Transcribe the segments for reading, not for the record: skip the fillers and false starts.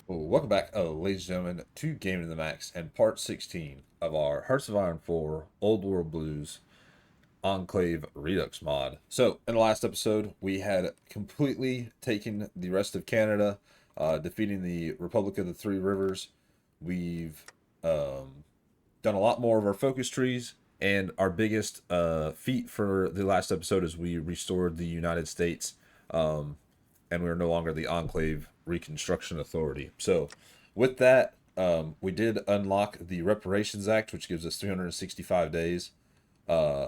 Well, welcome back, ladies and gentlemen, to Game of the Max and part 16 of our Hearts of Iron 4 Old World Blues Enclave Redux mod. So, in the last episode, we had completely taken the rest of Canada, defeating the Republic of the Three Rivers. We've done a lot more of our focus trees, and our biggest feat for the last episode is we restored the United States, and we are no longer the Enclave Reconstruction Authority. So, with that, we did unlock the Reparations Act, which gives us 365 days. Uh,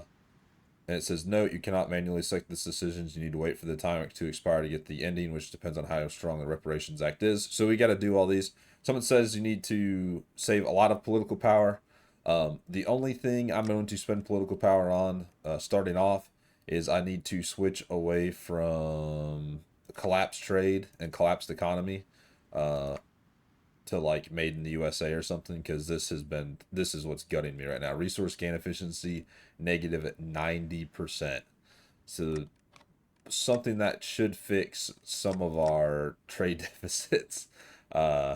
and it says, note, you cannot manually select this decisions. You need to wait for the time to expire to get the ending, which depends on how strong the Reparations Act is. So we got to do all these. Someone says you need to save a lot of political power. The only thing I'm going to spend political power on, starting off, is I need to switch away from collapsed trade and collapsed economy, uh, to like made in the USA or something, because this is what's gutting me right now. Resource gain efficiency negative at 90%. So something that should fix some of our trade deficits. Uh,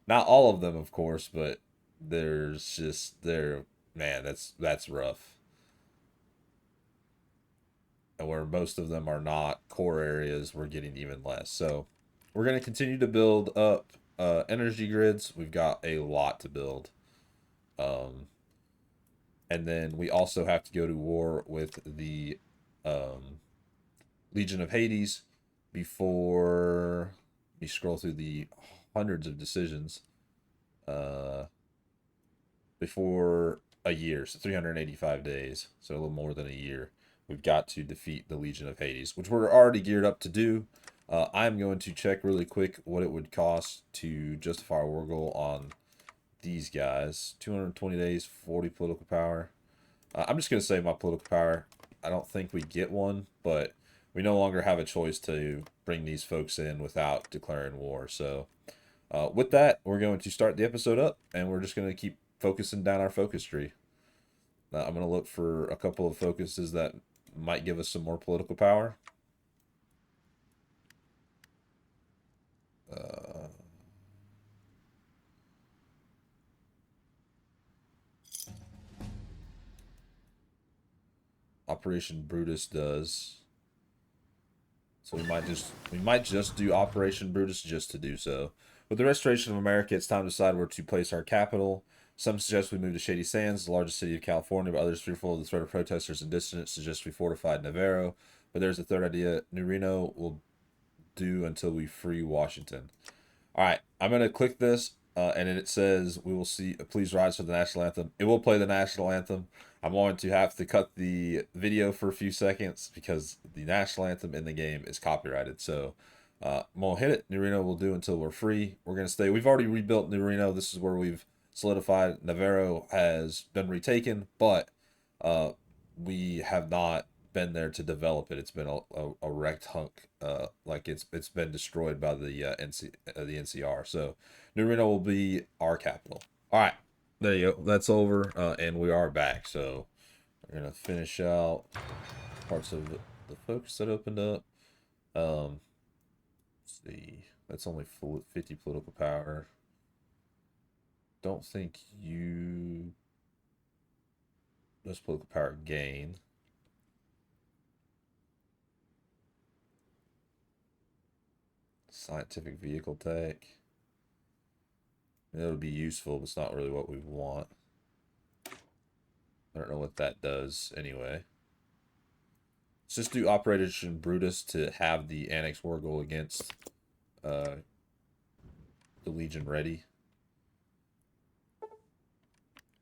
Not all of them, of course, but there's just there, man. That's rough. And where most of them are not core areas, we're getting even less. So we're gonna continue to build up energy grids. We've got a lot to build. Um, and then we also have to go to war with the um, Legion of Hades before we scroll through the hundreds of decisions, uh, before a year, so 385 days, so a little more than a year. We've got to defeat the Legion of Hades, which we're already geared up to do. I'm going to check really quick what it would cost to justify a war goal on these guys. 220 days, 40 political power. I'm just going to say my political power. I don't think we get one, but we no longer have a choice to bring these folks in without declaring war. So, with that, we're going to start the episode up, and we're just going to keep focusing down our focus tree. I'm going to look for a couple of focuses that might give us some more political power. Uh, Operation Brutus does. So we might just do Operation Brutus just to do so. With the restoration of America, it's time to decide where to place our capital. Some suggest we move to Shady Sands, the largest city of California, but others, fearful of the threat of protesters and dissidents, suggest we fortified Navarro. But there's a third idea: New Reno will do until we free Washington. All right, I'm gonna click this, and then it says we will see. Please rise for the national anthem. It will play the national anthem. I'm going to have to cut the video for a few seconds because the national anthem in the game is copyrighted. So I'm gonna hit it. New Reno will do until we're free. We're gonna stay. We've already rebuilt New Reno. This is where we've solidified. Navarro has been retaken, but uh, we have not been there to develop it. It's been a wrecked hunk, like it's been destroyed by the the NCR. So New Reno will be our capital. All right, there you go. That's over, and we are back. So we're gonna finish out parts of the focus that opened up. Let's see. That's only 50 political power. Don't think you. That's political power gain. Scientific vehicle tech. It'll be useful, but it's not really what we want. I don't know what that does anyway. Let's just do Operation Brutus to have the Annex War goal against uh, the Legion ready.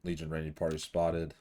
Legion ready party spotted.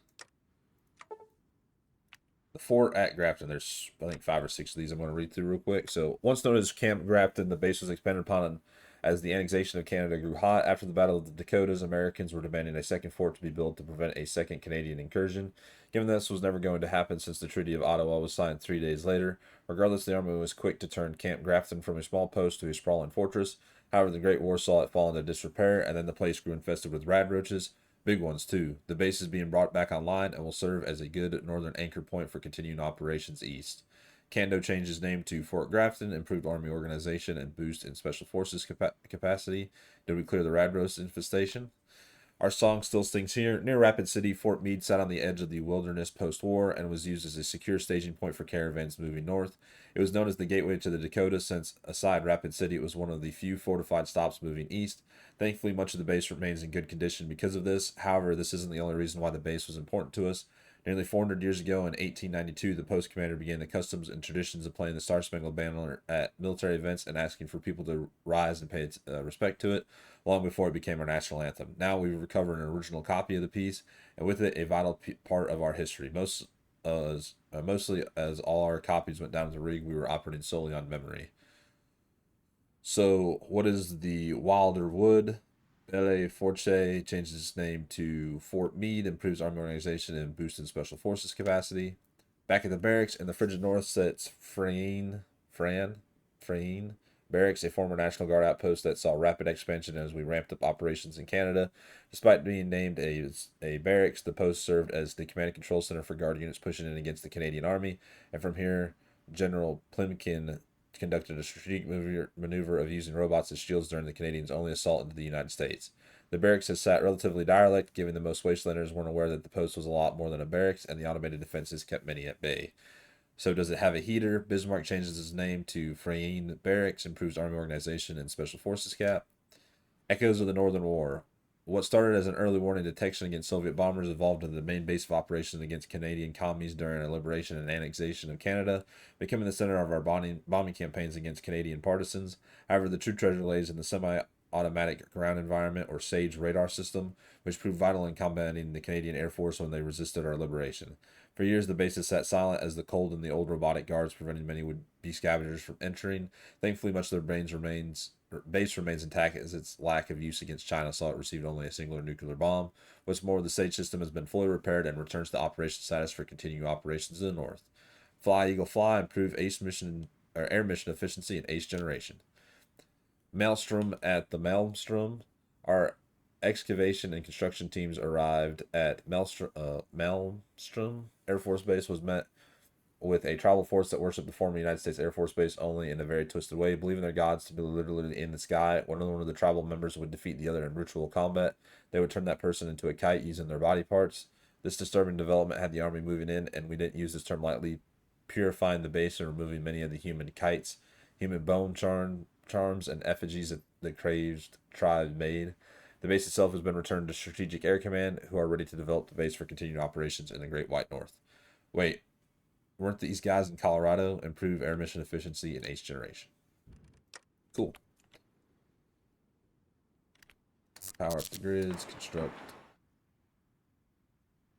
The fort at Grafton, there's I think 5 or 6 of these I'm going to read through real quick. So once known as Camp Grafton, the base was expanded upon as the annexation of Canada grew hot. After the Battle of the Dakotas, Americans were demanding a second fort to be built to prevent a second Canadian incursion. Given this was never going to happen since the Treaty of Ottawa was signed 3 days later, regardless, the army was quick to turn Camp Grafton from a small post to a sprawling fortress. However, the Great War saw it fall into disrepair, and then the place grew infested with radroaches. Big ones, too. The base is being brought back online and will serve as a good northern anchor point for continuing operations east. Kando changed his name to Fort Grafton, improved army organization, and boost in special forces capacity. Did we clear the Radros infestation? Our song still stings here. Near Rapid City, Fort Meade sat on the edge of the wilderness post-war and was used as a secure staging point for caravans moving north. It was known as the gateway to the Dakotas since, aside Rapid City, it was one of the few fortified stops moving east. Thankfully, much of the base remains in good condition because of this. However, this isn't the only reason why the base was important to us. Nearly 400 years ago, in 1892, the post commander began the customs and traditions of playing the Star Spangled Banner at military events and asking for people to rise and pay respect to it, long before it became our national anthem. Now we've recovered an original copy of the piece, and with it, a vital part of our history. Mostly as all our copies went down to the rig, we were operating solely on memory. So, what is the Wilder Wood? Belle Forte changes its name to Fort Meade, improves army organization and boosts in special forces capacity. Back at the barracks in the frigid north sits Frayne Barracks, a former National Guard outpost that saw rapid expansion as we ramped up operations in Canada. Despite being named a barracks, the post served as the command and control center for Guard units pushing in against the Canadian Army, and from here, General Plimkin conducted a strategic maneuver of using robots as shields during the Canadians' only assault into the United States. The barracks has sat relatively derelict, given that most wastelanders weren't aware that the post was a lot more than a barracks, and the automated defenses kept many at bay. So does it have a heater? Bismarck changes his name to Frayne Barracks, improves army organization and special forces cap. Echoes of the Northern War. What started as an early warning detection against Soviet bombers evolved into the main base of operations against Canadian commies during our liberation and annexation of Canada, becoming the center of our bombing campaigns against Canadian partisans. However, the true treasure lays in the semi-automatic ground environment, or SAGE radar system, which proved vital in combating the Canadian Air Force when they resisted our liberation. For years, the base has sat silent as the cold and the old robotic guards prevented many would-be scavengers from entering. Thankfully, much of their base remains intact as its lack of use against China saw it received only a singular nuclear bomb. What's more, the SAGE system has been fully repaired and returns to operation status for continuing operations in the north. Fly, Eagle, Fly, improve air mission efficiency and ace generation. Maelstrom at the Maelstrom. Our excavation and construction teams arrived at Maelstrom Air Force Base was met with a tribal force that worshipped the former United States Air Force Base only in a very twisted way, believing their gods to be literally in the sky. One of the tribal members would defeat the other in ritual combat. They would turn that person into a kite using their body parts. This disturbing development had the army moving in, and we didn't use this term lightly, purifying the base and removing many of the human kites, human bone charms, and effigies that the crazed tribe made. The base itself has been returned to Strategic Air Command, who are ready to develop the base for continued operations in the Great White North. Wait, weren't these guys in Colorado? Improve air mission efficiency and ace generation. Cool. Power up the grids, construct.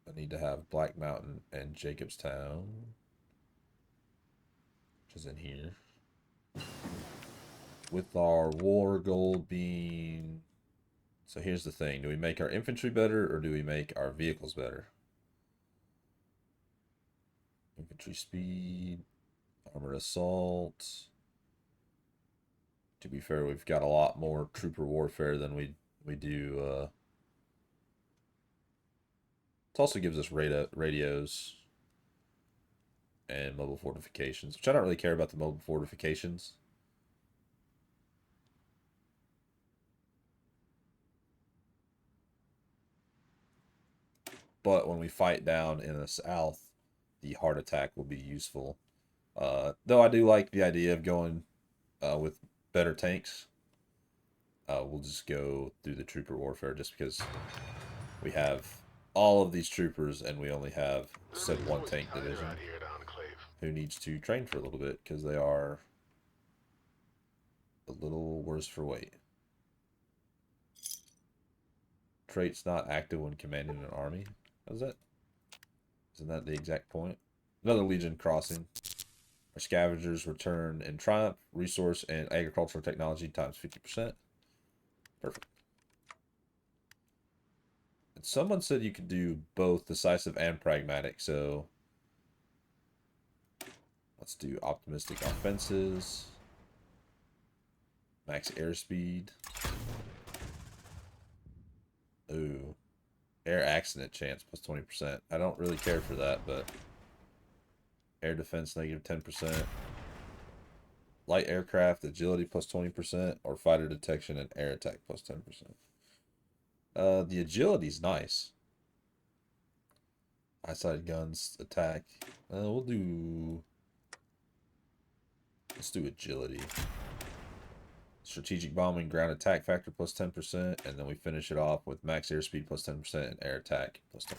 I need to have Black Mountain and Jacobstown, which is in here. With our war goal being... So here's the thing. Do we make our infantry better or do we make our vehicles better? Infantry speed, armored assault. To be fair, we've got a lot more trooper warfare than we do. It also gives us radios and mobile fortifications, which I don't really care about the mobile fortifications. But when we fight down in the south, the heart attack will be useful. Though I do like the idea of going with better tanks. We'll just go through the trooper warfare just because we have all of these troopers and we only have said one tank division who needs to train for a little bit because they are a little worse for weight. Traits not active when commanding an army. How's that? Isn't that the exact point? Another Legion crossing. Our scavengers return in triumph. Resource and agricultural technology times 50%. Perfect. And someone said you could do both decisive and pragmatic, so let's do optimistic offenses. Max airspeed. Ooh. Air accident chance plus 20%. I don't really care for that, but air defense negative 10%, light aircraft agility plus 20%, or fighter detection and air attack plus 10%. The agility's nice. Eyesight guns attack. Let's do agility. Strategic bombing ground attack factor plus 10%, and then we finish it off with max airspeed plus 10% and air attack plus 10%.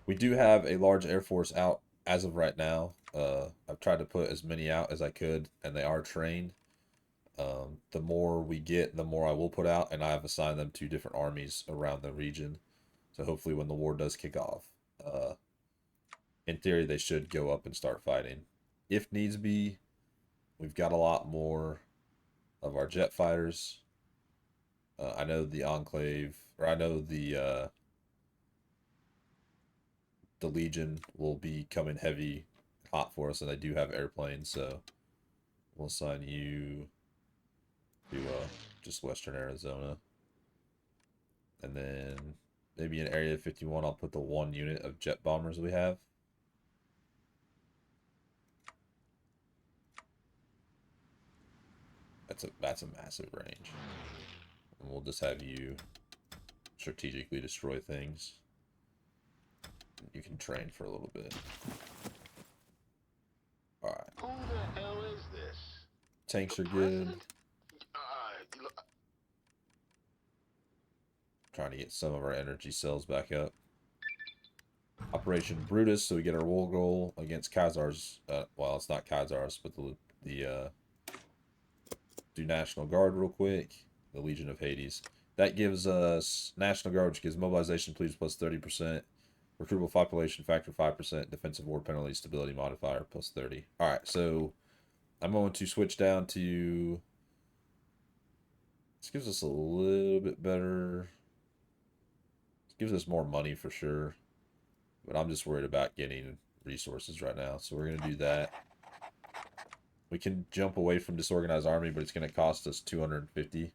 We do have a large air force out as of right now. I've tried to put as many out as I could, and they are trained. The more we get, the more I will put out, and I have assigned them to different armies around the region. So hopefully when the war does kick off, in theory, they should go up and start fighting. If needs be, we've got a lot more of our jet fighters. I know the Enclave, or I know the Legion will be coming heavy, hot for us, and they do have airplanes, so we'll assign you to just Western Arizona. And then maybe in Area 51, I'll put the 1 unit of jet bombers we have. That's a massive range. And we'll just have you strategically destroy things. You can train for a little bit. Alright. Who the hell is this? Tanks are good. Trying to get some of our energy cells back up. Operation Brutus, so we get our war goal against Khazars. Well, it's not Khazars, but the do National Guard real quick. The Legion of Hades. That gives us National Guard, which gives mobilization please plus 30%, recruitable population factor 5%, defensive war penalty stability modifier plus 30. Alright, so I'm going to switch down to... This gives us a little bit better... This gives us more money for sure. But I'm just worried about getting resources right now. So we're going to do that. We can jump away from disorganized army, but it's going to cost us 250.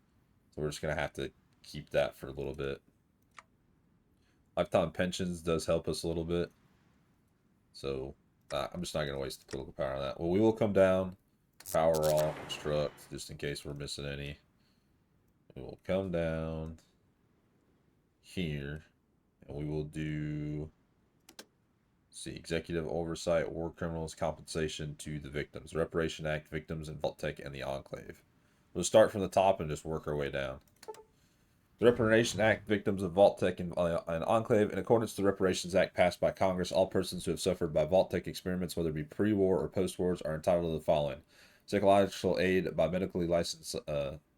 So we're just going to have to keep that for a little bit. Lifetime pensions does help us a little bit. So I'm just not going to waste the political power on that. Well, we will come down, power all, construct, just in case we're missing any. We will come down here, and we will do... See, executive oversight, war criminals, compensation to the victims, Reparation Act, victims, and Vault-Tec and the Enclave. We'll start from the top and just work our way down. The Reparation Act, victims of Vault-Tec and Enclave. In accordance to the Reparations Act passed by Congress, all persons who have suffered by Vault-Tec experiments, whether it be pre-war or post-wars, are entitled to the following: psychological aid by medically licensed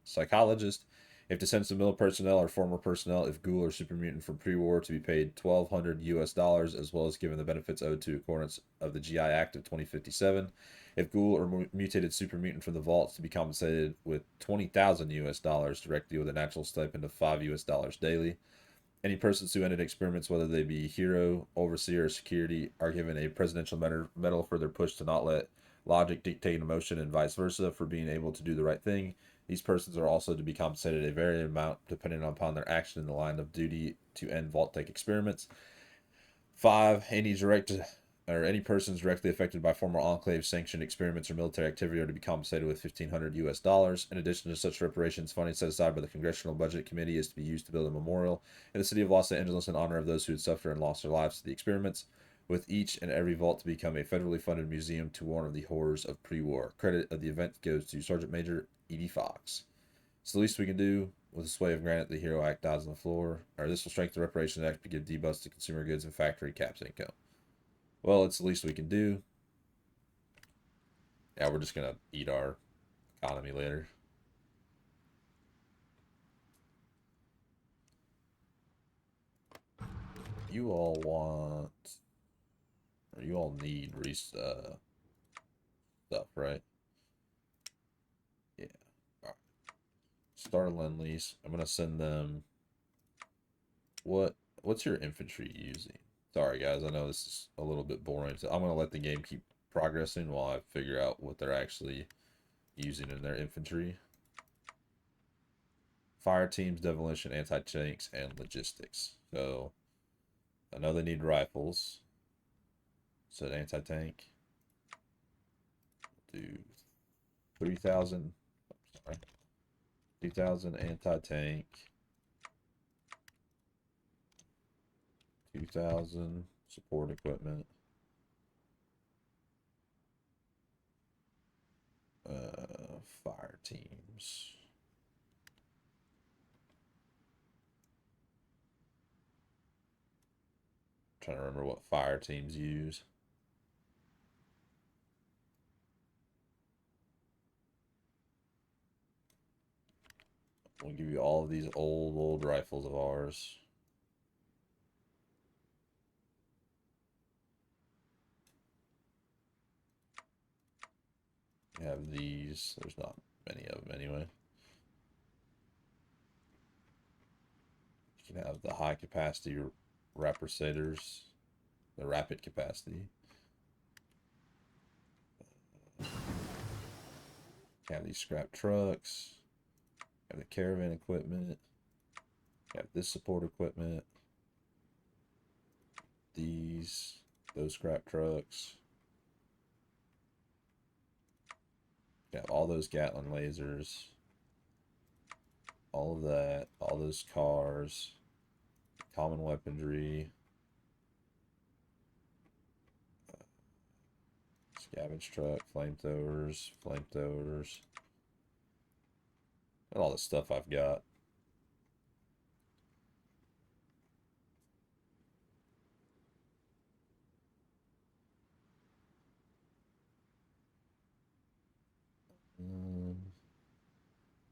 psychologists. If descendants of military personnel or former personnel, if ghoul or super mutant from pre-war, to be paid $1,200 as well as given the benefits owed to accordance of the GI Act of 2057. If ghoul or mutated super mutant from the vaults, to be compensated with $20,000 directly with a natural stipend of $5 daily. Any persons who ended experiments, whether they be hero, overseer, or security, are given a presidential medal for their push to not let logic dictate emotion and vice versa, for being able to do the right thing. These persons are also to be compensated a varying amount depending upon their action in the line of duty to end Vault-Tec experiments. 5. Any persons directly affected by former Enclave sanctioned experiments or military activity are to be compensated with $1,500. In addition to such reparations, funding set aside by the Congressional Budget Committee is to be used to build a memorial in the city of Los Angeles in honor of those who had suffered and lost their lives to the experiments, with each and every vault to become a federally funded museum to warn of the horrors of pre-war. Credit of the event goes to Sergeant Major Edie Fox. It's the least we can do. With a sway of granite, the Hero Act dies on the floor. This will strengthen the Reparations Act to give debuffs to consumer goods and factory caps income. Well, it's the least we can do. Yeah, we're just going to eat our economy later. You all want... Or you all need stuff, right? Yeah. All right. Start a lend lease. I'm going to send them... What's your infantry using? Sorry, guys. I know this is a little bit boring. So I'm going to let the game keep progressing while I figure out what they're actually using in their infantry. Fire teams, demolition, anti-tanks, and logistics. So I know they need rifles. Set anti-tank. Do 3,000. Sorry. 2,000 anti-tank. 2,000 support equipment. Fire teams. Trying to remember what fire teams use. We'll give you all of these old rifles of ours. We have these. There's not many of them anyway. You can have the high capacity rapricators, the rapid capacity. Have these scrap trucks. Have the caravan equipment. Have this support equipment. Those scrap trucks. Have all those Gatling lasers. All of that. All those cars. Common weaponry. Scavenge truck. Flamethrowers. And all the stuff I've got.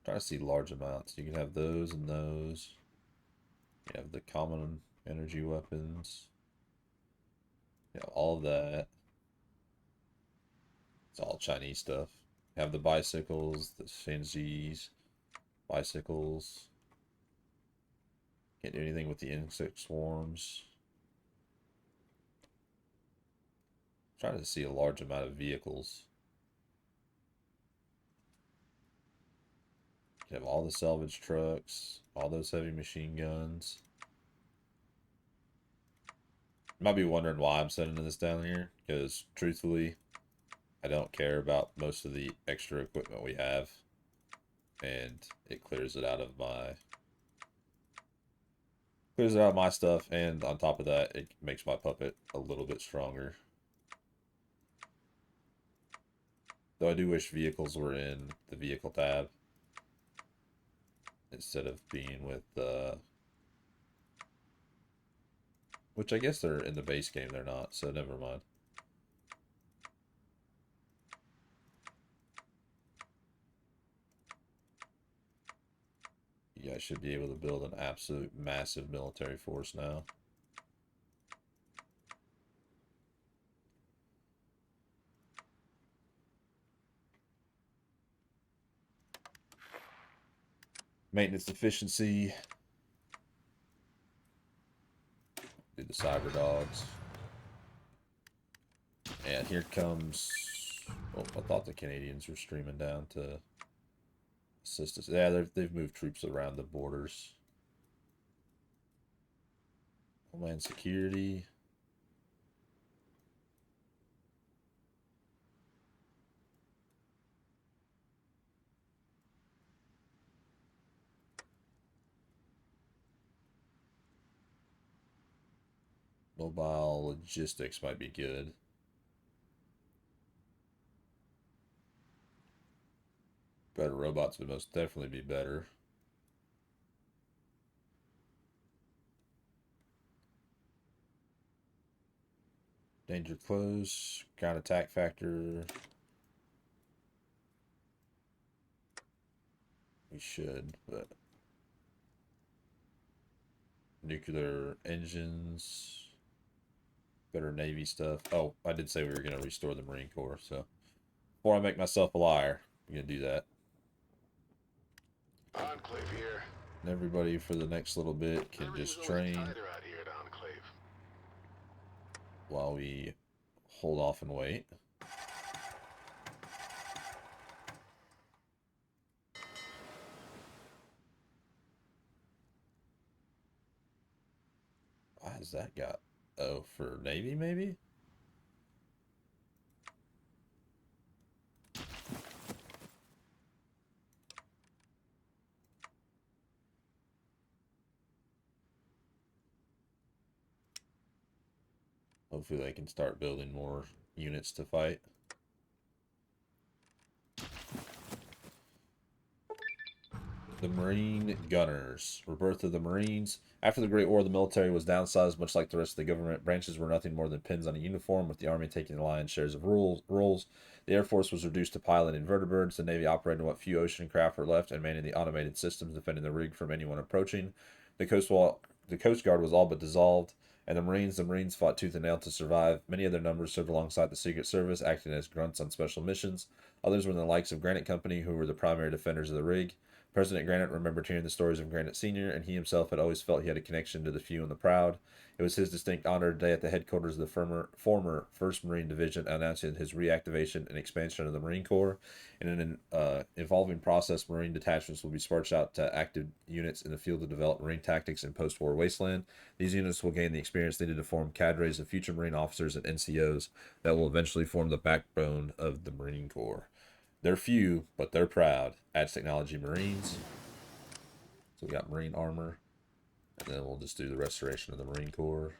Try to see large amounts. You can have those and those. You have the common energy weapons. You have all of that. It's all Chinese stuff. You have the bicycles, the Shenjis, bicycles. Can't do anything with the insect swarms. Trying to see a large amount of vehicles. You have all the salvage trucks, all those heavy machine guns. You might be wondering why I'm sending this down here, because truthfully, I don't care about most of the extra equipment we have, and it clears it out of my stuff, and on top of that, it makes my puppet a little bit stronger. Though I do wish vehicles were in the vehicle tab instead of being with which I guess they're in the base game, they're not, so never mind. You guys should be able to build an absolute massive military force now. Maintenance efficiency. Do the cyber dogs. And here comes... Oh, I thought the Canadians were streaming down to assist us. Yeah, they've moved troops around the borders. Homeland Security. Mobile logistics might be good. Better robots would most definitely be better. Danger close. Ground attack factor. We should, but... Nuclear engines. Better Navy stuff. Oh, I did say we were going to restore the Marine Corps, so... Before I make myself a liar, I'm going to do that. Enclave here. And everybody for the next little bit can just train Out here at Enclave. while we hold off and wait. Why has that got... Oh, for Navy maybe? Hopefully they can start building more units to fight. The Marine Gunners. Rebirth of the Marines. After the Great War, the military was downsized, much like the rest of the government. Branches were nothing more than pins on a uniform, with the Army taking the lion's shares of roles. The Air Force was reduced to piloting invertebrates. The Navy operated what few ocean craft were left and manning the automated systems defending the rig from anyone approaching. The Coast Guard was all but dissolved, and the Marines fought tooth and nail to survive. Many of their numbers served alongside the Secret Service, acting as grunts on special missions. Others were in the likes of Granite Company, who were the primary defenders of the rig. President Granite remembered hearing the stories of Granite Sr., and he himself had always felt he had a connection to the few and the proud. It was his distinct honor today at the headquarters of the former 1st Marine Division announcing his reactivation and expansion of the Marine Corps. In an evolving process, Marine detachments will be sparked out to active units in the field to develop Marine tactics in post-war wasteland. These units will gain the experience needed to form cadres of future Marine officers and NCOs that will eventually form the backbone of the Marine Corps. They're few, but they're proud. Adds technology Marines. So we got Marine armor. And then we'll just do the restoration of the Marine Corps.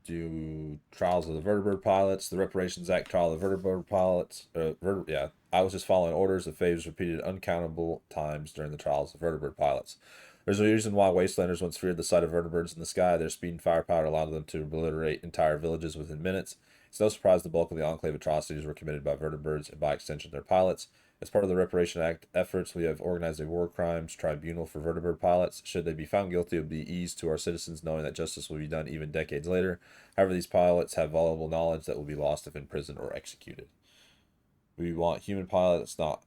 Do trials of the vertibird pilots. The Reparations Act trial of the vertibird pilots. I was just following orders. The phase repeated uncountable times during the trials of vertibird pilots. There's a reason why wastelanders once feared the sight of vertibirds in the sky. Their speed and firepower allowed them to obliterate entire villages within minutes. It's no surprise the bulk of the Enclave atrocities were committed by vertibirds and by extension their pilots. As part of the Reparation Act efforts, we have organized a war crimes tribunal for vertibird pilots. Should they be found guilty, it would be ease to our citizens knowing that justice will be done even decades later. However, these pilots have valuable knowledge that will be lost if imprisoned or executed. We want human pilots, not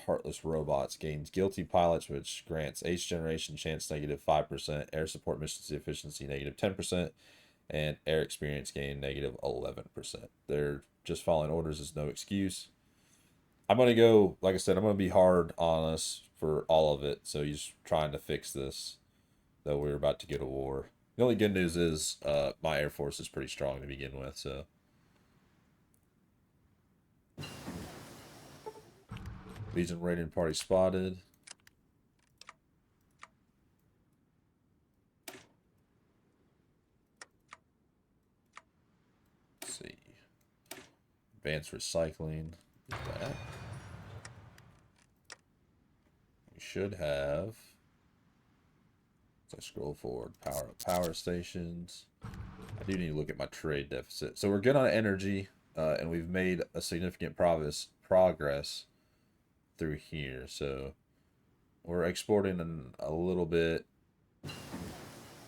heartless robots. Gains guilty pilots, which grants H generation chance negative 5%, air support missions efficiency negative 10%, and air experience gain negative 11%. They're just following orders is no excuse. I'm going to go, like I said, I'm going to be hard on us for all of it. So he's trying to fix this, though we're about to get a war. The only good news is my Air Force is pretty strong to begin with, so. Legion raiding party spotted. Let's see. Advanced recycling. That. We should have. As I scroll forward, power stations. I do need to look at my trade deficit. So we're good on energy, and we've made a significant progress through here. So we're exporting a little bit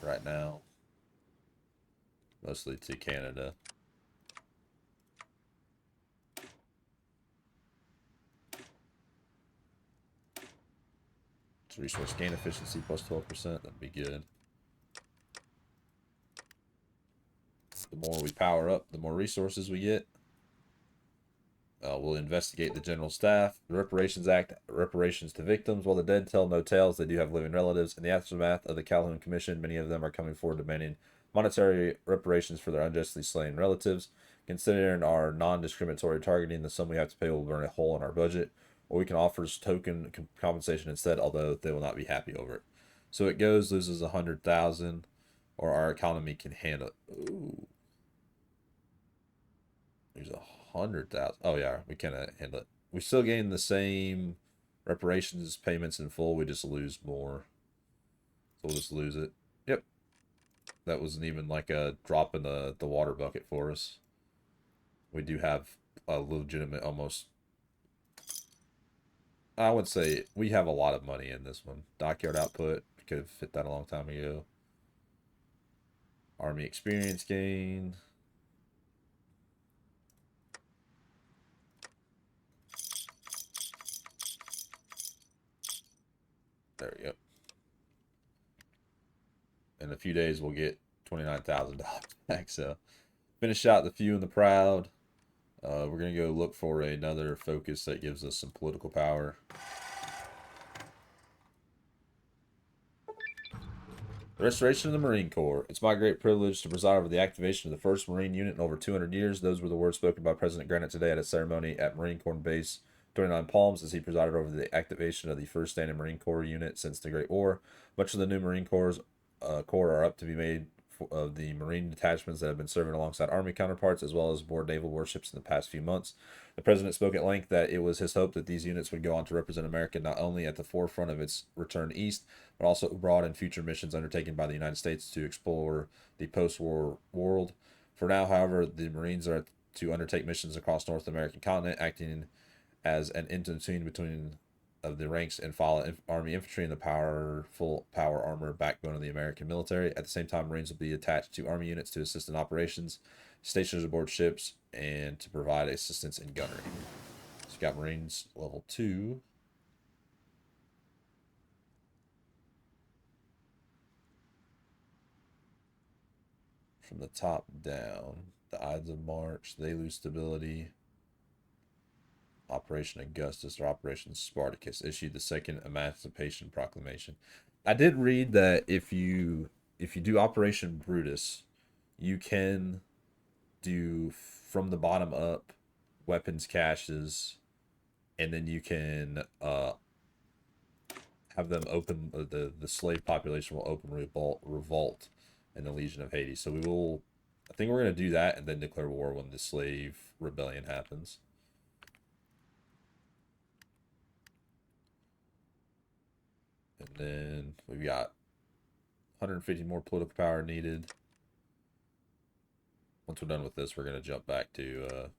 right now, mostly to Canada. So resource gain efficiency plus 12%, that'd be good. The more we power up, the more resources we get. We'll investigate the general staff. The Reparations Act, reparations to victims. While the dead tell no tales, they do have living relatives. In the aftermath of the Calhoun Commission, many of them are coming forward demanding monetary reparations for their unjustly slain relatives. Considering our non-discriminatory targeting, the sum we have to pay will burn a hole in our budget. Or we can offer token compensation instead, although they will not be happy over it. So it goes, loses 100,000, or our economy can handle it. Ooh. There's 100,000. Oh yeah, we can handle it. We still gain the same reparations payments in full. We just lose more. So we'll just lose it. Yep. That wasn't even like a drop in the water bucket for us. We do have a legitimate, almost. I would say we have a lot of money in this one. Dockyard output. Could have fit that a long time ago. Army experience gain. There we go. In a few days, we'll get $29,000 back. So, finish out the few and the proud. We're going to go look for another focus that gives us some political power. The restoration of the Marine Corps. It's my great privilege to preside over the activation of the 1st Marine Unit in over 200 years. Those were the words spoken by President Granite today at a ceremony at Marine Corps Base 39 Palms as he presided over the activation of the first standing Marine Corps unit since the Great War. Much of the new Marine Corps are up to be made of the Marine detachments that have been serving alongside Army counterparts, as well as aboard naval warships in the past few months. The president spoke at length that it was his hope that these units would go on to represent America not only at the forefront of its return east, but also abroad in future missions undertaken by the United States to explore the post-war world. For now, however, the Marines are to undertake missions across North American continent, acting as an in-between between of the ranks and file Army infantry and the powerful power armor backbone of the American military. At the same time, Marines will be attached to Army units to assist in operations, stationed aboard ships, and to provide assistance in gunnery. So you got Marines level 2. From the top down, the Ides of March, they lose stability. Operation Augustus or Operation Spartacus issued the second Emancipation Proclamation. I did read that if you do Operation Brutus, you can do from the bottom up weapons caches, and then you can have them open the slave population will open revolt in the Legion of Hades. So I think we're gonna do that and then declare war when the slave rebellion happens. And then we've got 150 more political power needed. Once we're done with this, we're going to jump back to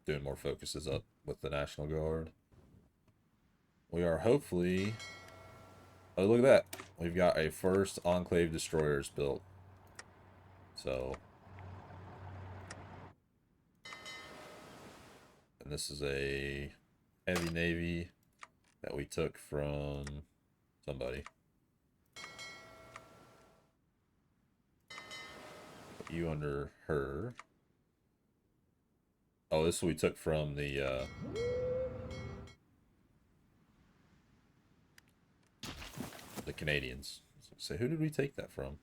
doing more focuses up with the National Guard. We are hopefully... Oh, look at that. We've got a first Enclave destroyers built. So... And this is a heavy navy that we took from somebody. Put you under her. Oh, this we took from the Canadians. So who did we take that from?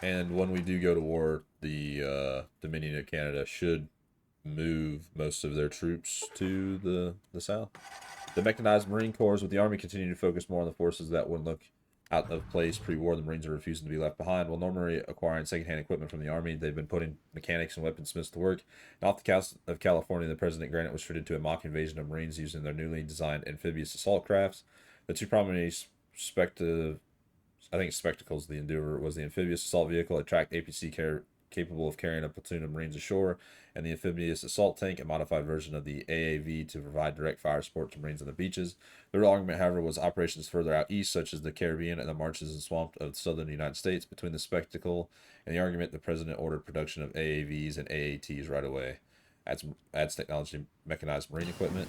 And when we do go to war, the Dominion of Canada should move most of their troops to the south. The mechanized Marine Corps with the Army continue to focus more on the forces that would look out of place pre-war. The Marines are refusing to be left behind. While normally acquiring secondhand equipment from the Army, they've been putting mechanics and weaponsmiths to work. Off the coast of California, the President granted was treated to a mock invasion of Marines using their newly designed amphibious assault crafts. The two prominent spectacles, the Endeavor was the amphibious assault vehicle, a tracked APC capable of carrying a platoon of Marines ashore, and the amphibious assault tank, a modified version of the AAV to provide direct fire support to Marines on the beaches. The real argument, however, was operations further out east, such as the Caribbean and the marshes and swamps of the southern United States. Between the spectacle and the argument, the President ordered production of AAVs and AATs right away. Adds technology mechanized Marine equipment.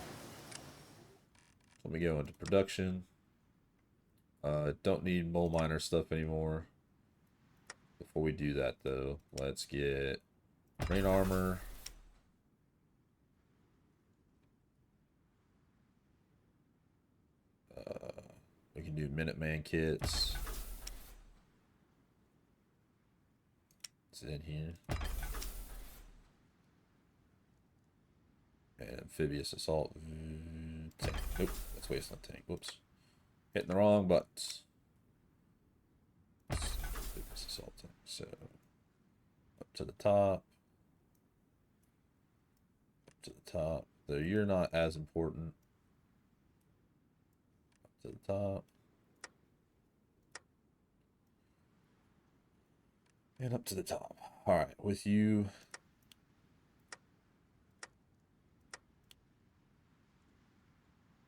Let me go into production. Don't need mole miner stuff anymore. Before we do that, though, let's get Marine armor. We can do Minuteman kits. It's in here. And amphibious assault tank. Nope, that's wasteland tank. Whoops. Hitting the wrong buttons. Amphibious assault tank. So, up to the top. Up to the top. Though you're not as important. Up to the top. And up to the top. Alright, with you.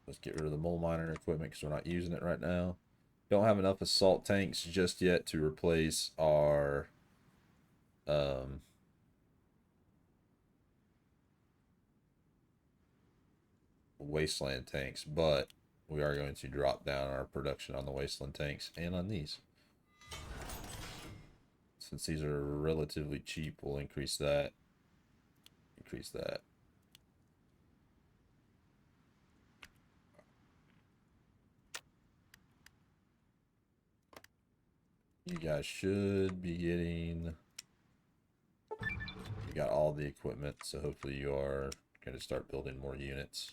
Let's get rid of the mole miner equipment because we're not using it right now. Don't have enough assault tanks just yet to replace our wasteland tanks, but we are going to drop down our production on the wasteland tanks and on these. Since these are relatively cheap, we'll increase that. Increase that. You guys should be getting... You got all the equipment, so hopefully you are going to start building more units.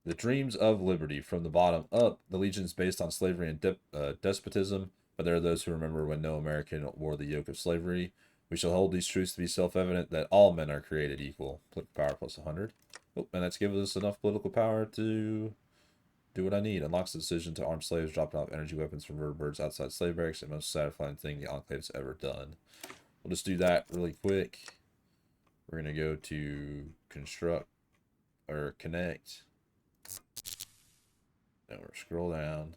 The dreams of liberty. From the bottom up, the legion is based on slavery and despotism, but there are those who remember when no American wore the yoke of slavery. We shall hold these truths to be self-evident that all men are created equal. Political power plus 100. Oh, and that's given us enough political power to do what I need. Unlocks the decision to arm slaves, dropping off energy weapons from vertibirds outside slave barracks. The most satisfying thing the Enclave's ever done. We'll just do that really quick. We're going to go to construct or connect. Then we'll scroll down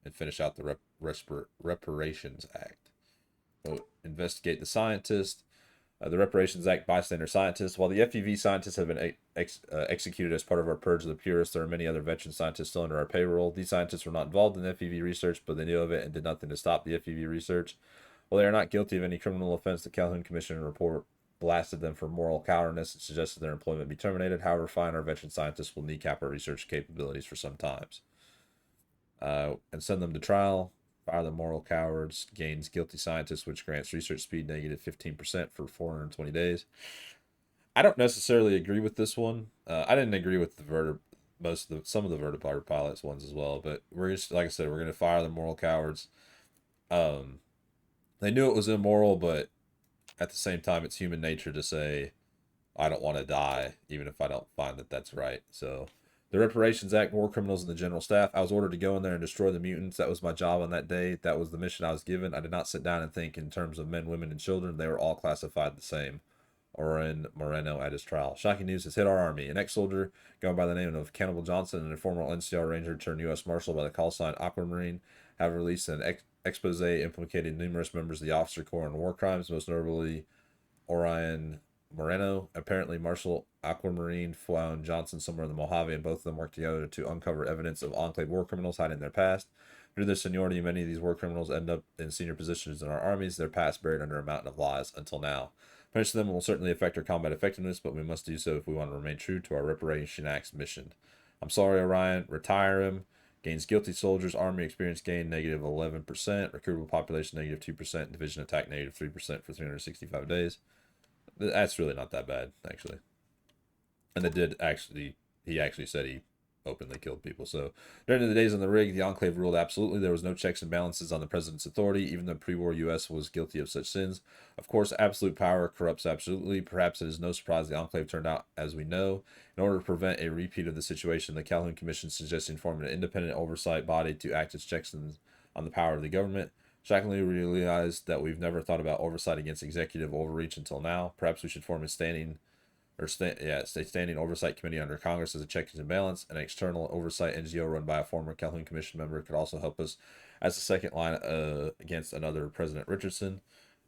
and finish out the Reparations Act. So investigate the scientist. The Reparations Act bystander scientists. While the FEV scientists have been executed as part of our purge of the purists, there are many other veteran scientists still under our payroll. These scientists were not involved in FEV research, but they knew of it and did nothing to stop the FEV research. While they are not guilty of any criminal offense, the Calhoun Commission report blasted them for moral cowardice and suggested their employment be terminated. However, fine, our veteran scientists will kneecap our research capabilities for some times. And send them to trial. Fire the moral cowards. Gains guilty scientists, which grants research speed negative 15% for 420 days. I don't necessarily agree with this one. I didn't agree with the some of the vertibird pilots ones as well, but we're just, like I said, we're going to fire the moral cowards. They knew it was immoral, but at the same time, it's human nature to say, I don't want to die, even if I don't find that that's right. So, the Reparations Act, war criminals, and the general staff. I was ordered to go in there and destroy the mutants. That was my job on that day. That was the mission I was given. I did not sit down and think in terms of men, women, and children. They were all classified the same. Oren Moreno at his trial. Shocking news has hit our army. An ex-soldier going by the name of Cannibal Johnson and a former NCR Ranger turned U.S. Marshal by the call sign Aquamarine have released an expose implicating numerous members of the officer corps in war crimes, most notably Orion Moreno. Apparently, Marshal Aquamarine found Johnson somewhere in the Mojave, and both of them worked together to uncover evidence of Enclave war criminals hiding their past. Due to their seniority, many of these war criminals end up in senior positions in our armies, their past buried under a mountain of lies until now. Punishing them will certainly affect our combat effectiveness, but we must do so if we want to remain true to our Reparation Act's mission. I'm sorry, Orion. Retire him. Gains guilty soldiers. Army experience gain negative 11%. Recruitable population negative 2%. Division attack negative 3% for 365 days. That's really not that bad, actually. And he actually said he openly killed people. So during the days on the rig, the Enclave ruled absolutely. There was no checks and balances on the president's authority, even though pre-war U.S. was guilty of such sins. Of course, absolute power corrupts absolutely. Perhaps it is no surprise the Enclave turned out as we know. In order to prevent a repeat of the situation, the Calhoun Commission suggested forming an independent oversight body to act as checks on the power of the government. Shockingly, we realized that we've never thought about oversight against executive overreach until now. Perhaps we should form a standing oversight committee under Congress as a check and balance. An external oversight NGO run by a former Calhoun Commission member could also help us as a second line against another President Richardson.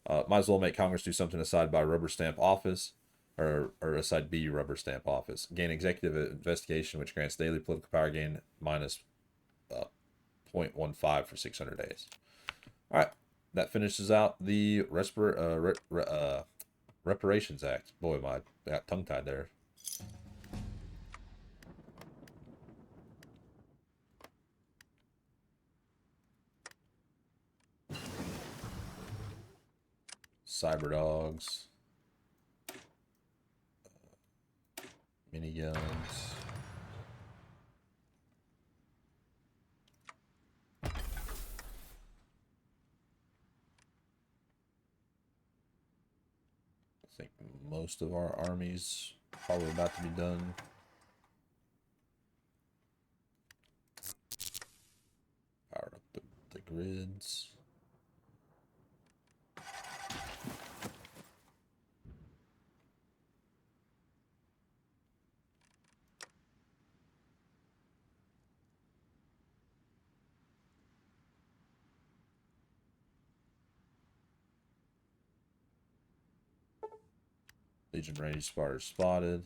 Might as well make Congress do something aside by rubber stamp office, or aside B rubber stamp office. Gain executive investigation, which grants daily political power gain minus 0.15 for 600 days. All right, that finishes out the Reparations Act. Boy, I got tongue-tied there. Cyber dogs. Miniguns. I think most of our armies probably about to be done. Power up the grids. Legion range spotters spotted.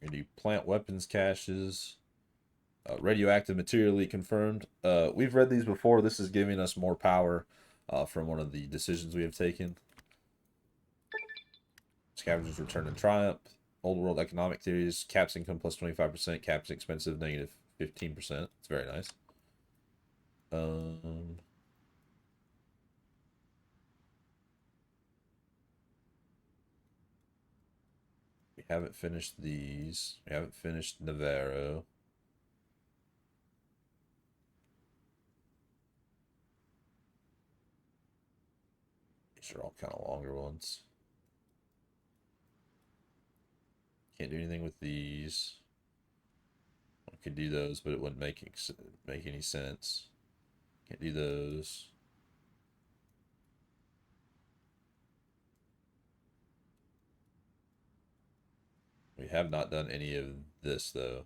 We're gonna do plant weapons caches. Radioactive materially confirmed. We've read these before. This is giving us more power from one of the decisions we have taken. Scavengers return in triumph. Old world economic theories. Caps income plus 25%. Caps expensive negative 15%. It's very nice. Haven't finished these. We haven't finished Navarro. These are all kind of longer ones. Can't do anything with these. I could do those, but it wouldn't make any sense. Can't do those. We have not done any of this, though.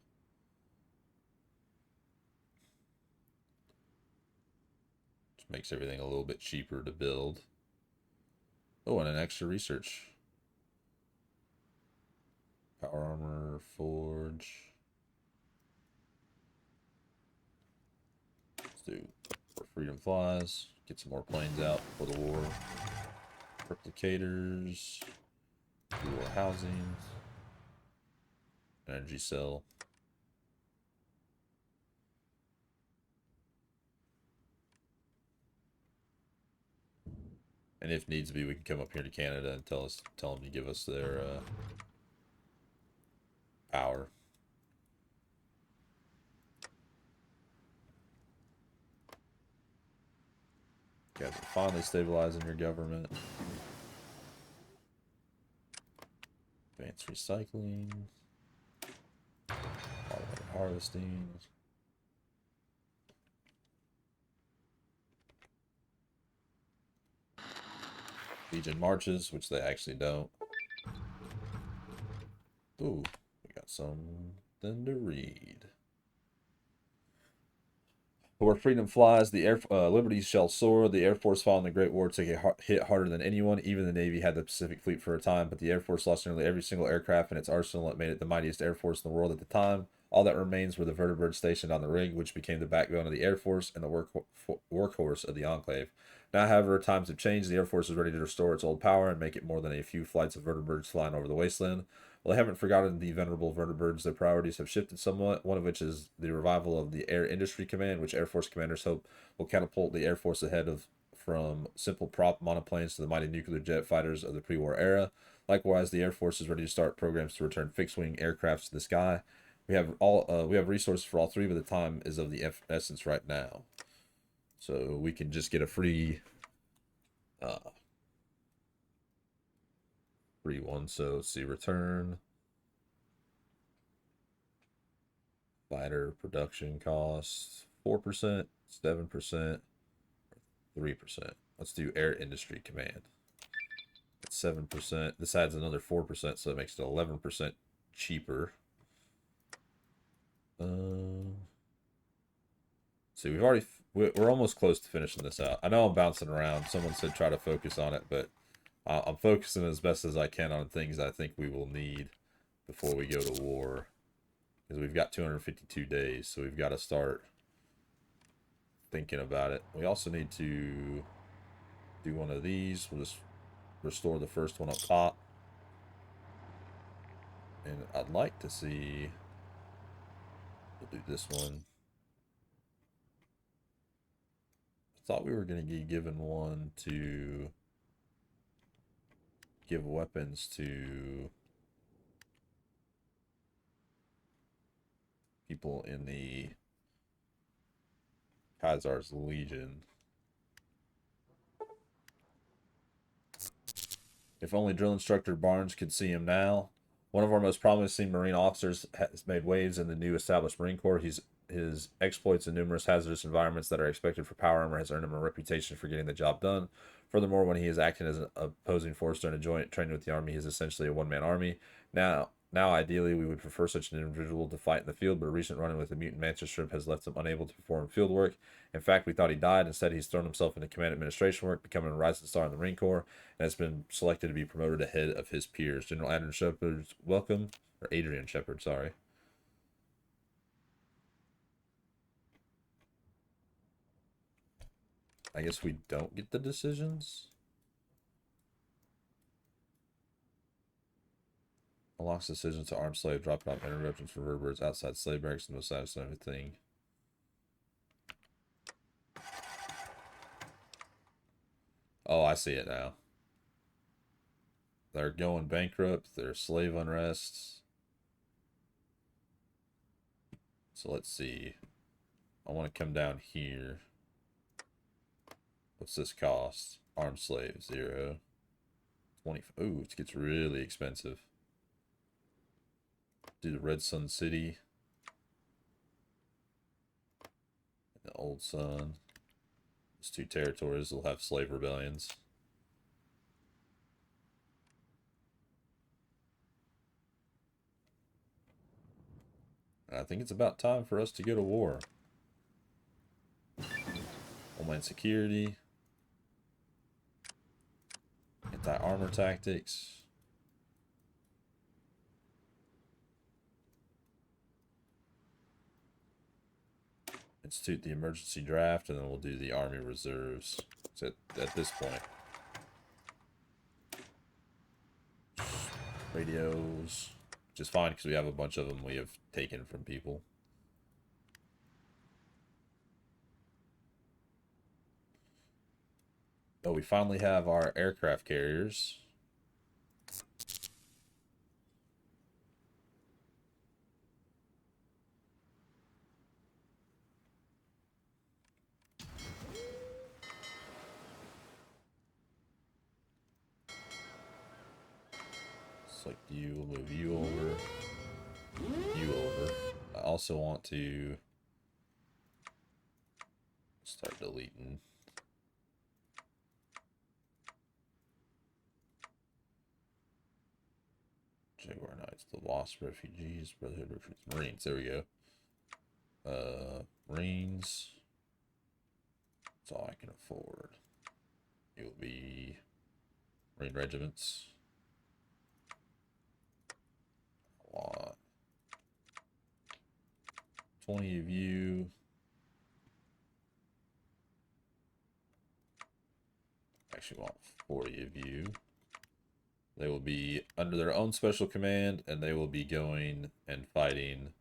Which makes everything a little bit cheaper to build. Oh, and an extra research. Power armor, forge. Let's do where freedom flies. Get some more planes out for the war. Replicators. Dual housing. Energy cell. And if needs be, we can come up here to Canada and tell them to give us their power. You guys are finally stabilizing your government. Advanced recycling. Automated harvesting. Legion marches, which they actually don't. Ooh, we got something to read. Where freedom flies, the liberties shall soar. The Air Force following the Great War took a hit harder than anyone. Even the Navy had the Pacific Fleet for a time, but the Air Force lost nearly every single aircraft in its arsenal. It made it the mightiest Air Force in the world at the time. All that remains were the vertibirds stationed on the rig, which became the backbone of the Air Force and the workhorse of the Enclave. Now, however, times have changed. The Air Force is ready to restore its old power and make it more than a few flights of vertibirds flying over the wasteland. Well, they haven't forgotten the venerable vertibirds. Their priorities have shifted somewhat, one of which is the revival of the Air Industry Command, which Air Force commanders hope will catapult the Air Force ahead of from simple prop monoplanes to the mighty nuclear jet fighters of the pre-war era. Likewise, the Air Force is ready to start programs to return fixed-wing aircrafts to the sky. We have resources for all three, but the time is of the essence right now. So we can just get a free one. So let's see, return fighter production costs 4%, 7%, 3%. Let's do Air Industry Command. It's 7%. This adds another 4%, so it makes it 11% cheaper. See, we're almost close to finishing this out. I know I'm bouncing around. Someone said try to focus on it, but I'm focusing as best as I can on things I think we will need before we go to war. Because we've got 252 days, so we've got to start thinking about it. We also need to do one of these. We'll just restore the first one up top. And I'd like to see... We'll do this one. I thought we were going to be given one to give weapons to people in the Khazar's Legion. If only drill instructor Barnes could see him now. One of our most promising Marine officers has made waves in the new established Marine Corps. His exploits in numerous hazardous environments that are expected for power armor has earned him a reputation for getting the job done. Furthermore, when he is acting as an opposing force during a joint training with the Army, he is essentially a one-man army. Now, ideally, we would prefer such an individual to fight in the field, but a recent run-in with the mutant mantis shrimp has left him unable to perform field work. In fact, we thought he died. Instead, he's thrown himself into command administration work, becoming a rising star in the Marine Corps, and has been selected to be promoted ahead of his peers. General Adrian Shepard, welcome. Or Adrian Shepard, sorry. I guess we don't get the decisions. Unlocks decisions to arm slave, dropping off interruptions for vertebrates outside slave barracks and no status and everything. Oh, I see it now. They're going bankrupt. They're slave unrests. So let's see. I want to come down here. What's this cost? Armed slave, 0. 20. Ooh, it gets really expensive. Do the Red Sun City. The Old Sun. Those 2 territories will have slave rebellions. And I think it's about time for us to go to war. Homeland Security. Anti-armor tactics. Institute the emergency draft, and then we'll do the army reserves at this point. Radios, which is fine because we have a bunch of them we have taken from people. Oh, we finally have our aircraft carriers. Select you, we'll move you over. You over. I also want to start deleting. Jaguar Knights, the Wasp refugees, Brotherhood recruits, Marines. There we go. Marines. That's all I can afford. It will be Marine regiments. I want 20 of you. Actually want 40 of you. They will be under their own special command, and they will be going and fighting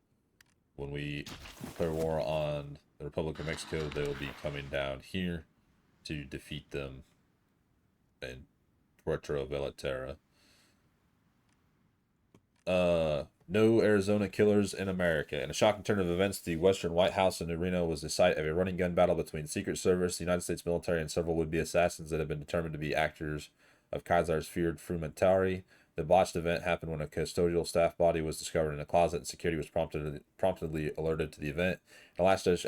when we declare war on the Republic of Mexico. They will be coming down here to defeat them in Puerto Velletera. No Arizona killers in America. In a shocking turn of events, the Western White House in Reno was the site of a running gun battle between Secret Service, the United States military, and several would-be assassins that had been determined to be actors of Kaiser's feared frumentari. The botched event happened when a custodial staff body was discovered in a closet, and security was promptly alerted to the event. In a last-ditch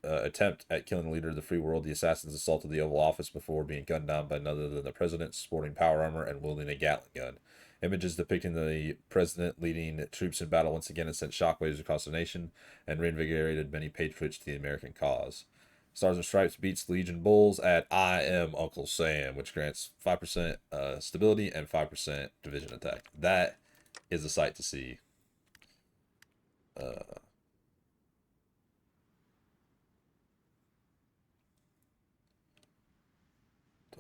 attempt at killing the leader of the free world, the assassins assaulted the Oval Office before being gunned down by none other than the president, sporting power armor and wielding a Gatling gun. Images depicting the president leading troops in battle once again had sent shockwaves across the nation and reinvigorated many patriots to the American cause. Stars and Stripes beats Legion Bulls at I Am Uncle Sam, which grants 5% stability and 5% division attack. That is a sight to see. Do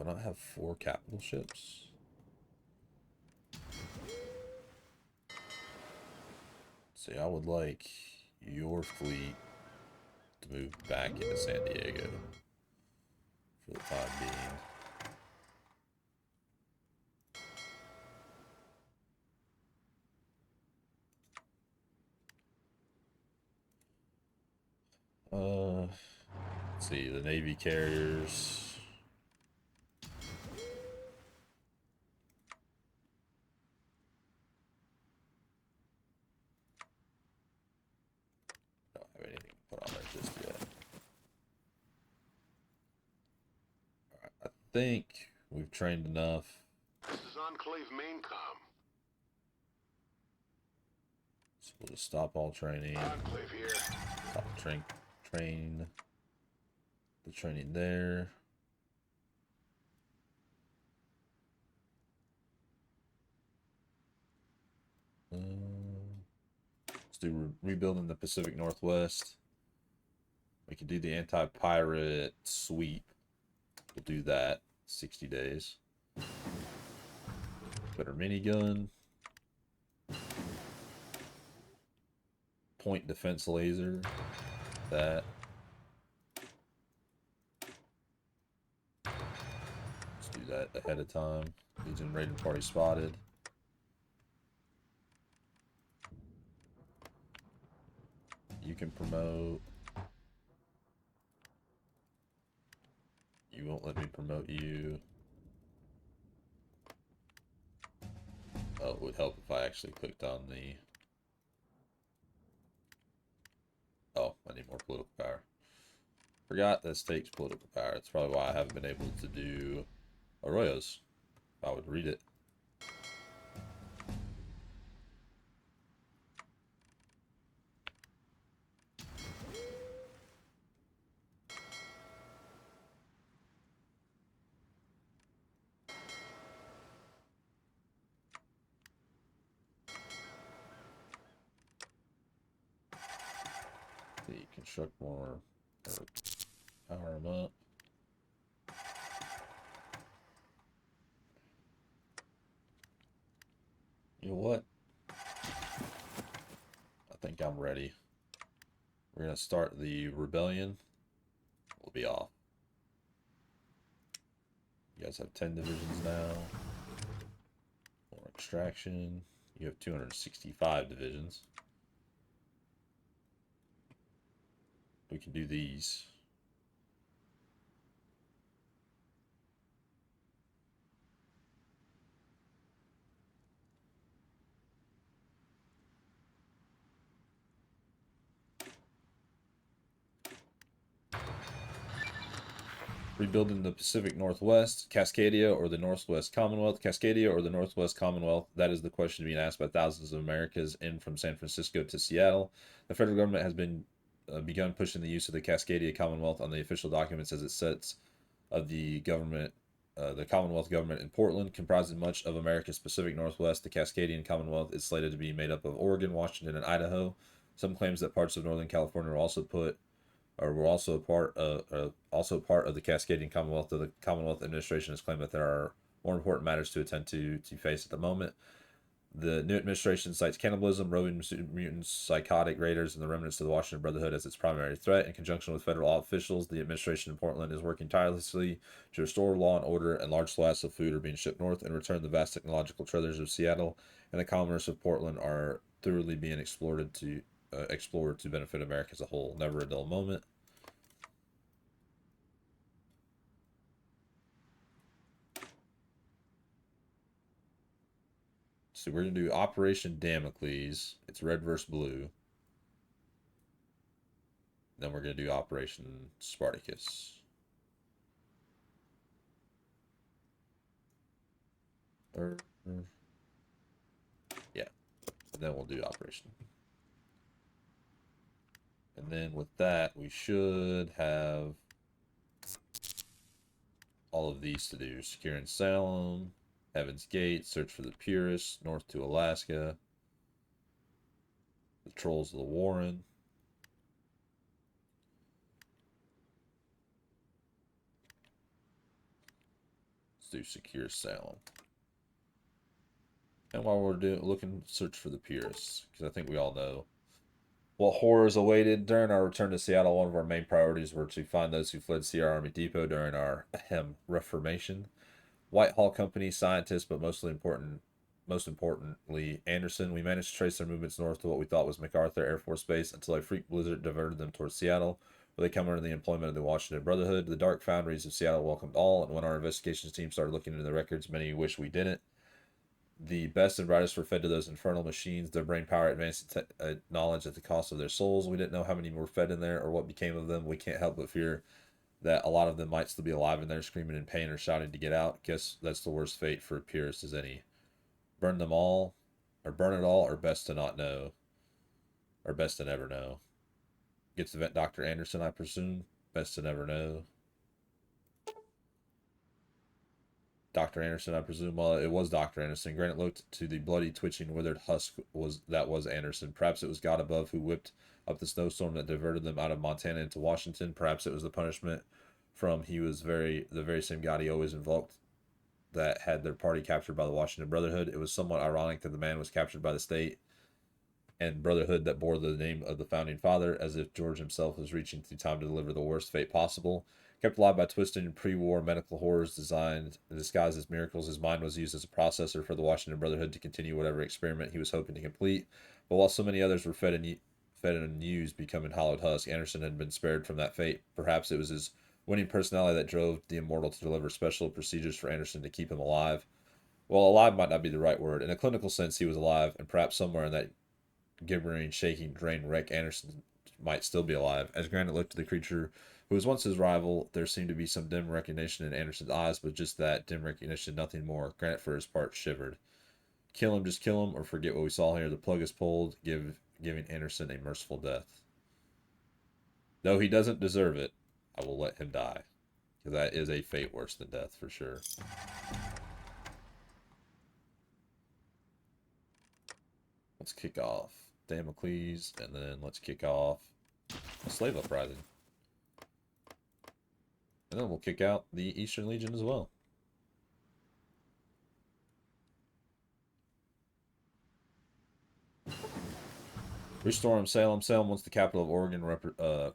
I not have 4 capital ships? See, I would like your fleet to move back into San Diego for the time being. Let's see, the Navy carriers. Don't have anything to put on there just yet. Alright, I think we've trained enough. This is Enclave Maincom. So we'll just stop all training. Enclave here. Stop train the training there. Let's do rebuilding the Pacific Northwest. We can do the anti-pirate sweep. We'll do that. 60 days. Better minigun. Point defense laser. That. Let's do that ahead of time. Legion raiding party spotted. You can promote. You won't let me promote you. Oh, it would help if I actually clicked on the... Oh, I need more political power. Forgot this takes political power. That's probably why I haven't been able to do Arroyos. If I would read it. See, construct more, or power them up. You know what? I think I'm ready. We're going to start the rebellion. We'll be off. You guys have 10 divisions now. More extraction. You have 265 divisions. We can do these. Rebuilding the Pacific Northwest, Cascadia or the Northwest Commonwealth, Cascadia or the Northwest Commonwealth. That is the question being asked by thousands of Americans in from San Francisco to Seattle. The federal government has begun pushing the use of the Cascadia Commonwealth on the official documents as it sets of the government, the Commonwealth government in Portland, comprising much of America's Pacific Northwest. The Cascadian Commonwealth is slated to be made up of Oregon, Washington, and Idaho. Some claims that parts of Northern California were also part of the Cascadian Commonwealth. The Commonwealth administration has claimed that there are more important matters to attend to face at the moment. The new administration cites cannibalism, roving mutants, psychotic raiders, and the remnants of the Washington Brotherhood as its primary threat. In conjunction with federal officials, the administration in Portland is working tirelessly to restore law and order, and large swaths of food are being shipped north. In return, the vast technological treasures of Seattle and the commerce of Portland are thoroughly being explored to benefit America as a whole. Never a dull moment. So we're going to do Operation Damocles. It's red versus blue. Then we're going to do Operation Spartacus. Yeah. And then we'll do Operation. And then with that, we should have all of these to do. Securing Salem, Heaven's Gate, Search for the Purists, North to Alaska, the Trolls of the Warren. Let's do Secure Salem. And while we're looking, search for the Purists, because I think we all know what horrors awaited. During our return to Seattle, one of our main priorities were to find those who fled Sierra Army Depot during our Reformation. Whitehall Company, scientists, but most importantly, Anderson. We managed to trace their movements north to what we thought was MacArthur Air Force Base until a freak blizzard diverted them towards Seattle, where they come under the employment of the Washington Brotherhood. The dark foundries of Seattle welcomed all, and when our investigations team started looking into the records, many wish we didn't. The best and brightest were fed to those infernal machines. Their brain power advanced knowledge at the cost of their souls. We didn't know how many were fed in there or what became of them. We can't help but fear that a lot of them might still be alive in there, screaming in pain or shouting to get out. Guess that's the worst fate for a purist as any. Burn them all, or burn it all, or best to not know, or best to never know. Gets to vet Dr. Anderson, I presume. Best to never know. Dr. Anderson, I presume. Well, it was Dr. Anderson. Granite looked to the bloody, twitching, withered husk that was Anderson. Perhaps it was God above who whipped up the snowstorm that diverted them out of Montana into Washington. Perhaps it was the punishment from the very same God he always invoked that had their party captured by the Washington Brotherhood. It was somewhat ironic that the man was captured by the state and Brotherhood that bore the name of the founding father, as if George himself was reaching through time to deliver the worst fate possible. Kept alive by twisted pre-war medical horrors designed disguised as miracles, his mind was used as a processor for the Washington Brotherhood to continue whatever experiment he was hoping to complete. But while so many others were fed and used, becoming hollowed husk, Anderson had been spared from that fate. Perhaps it was his winning personality that drove the immortal to deliver special procedures for Anderson to keep him alive. Well, alive might not be the right word. In a clinical sense, he was alive, and perhaps somewhere in that gibbering, shaking, drained wreck, Anderson might still be alive. As Granite looked at the creature who was once his rival, there seemed to be some dim recognition in Anderson's eyes, but just that dim recognition, nothing more. Granite, for his part, shivered. Kill him, just kill him, or forget what we saw here. The plug is pulled, giving Anderson a merciful death. Though he doesn't deserve it, I will let him die. Because that is a fate worse than death, for sure. Let's kick off Damocles, and then let's kick off a Slave Uprising. And then we'll kick out the Eastern Legion as well. Restorm Salem. Salem, once the capital of Oregon,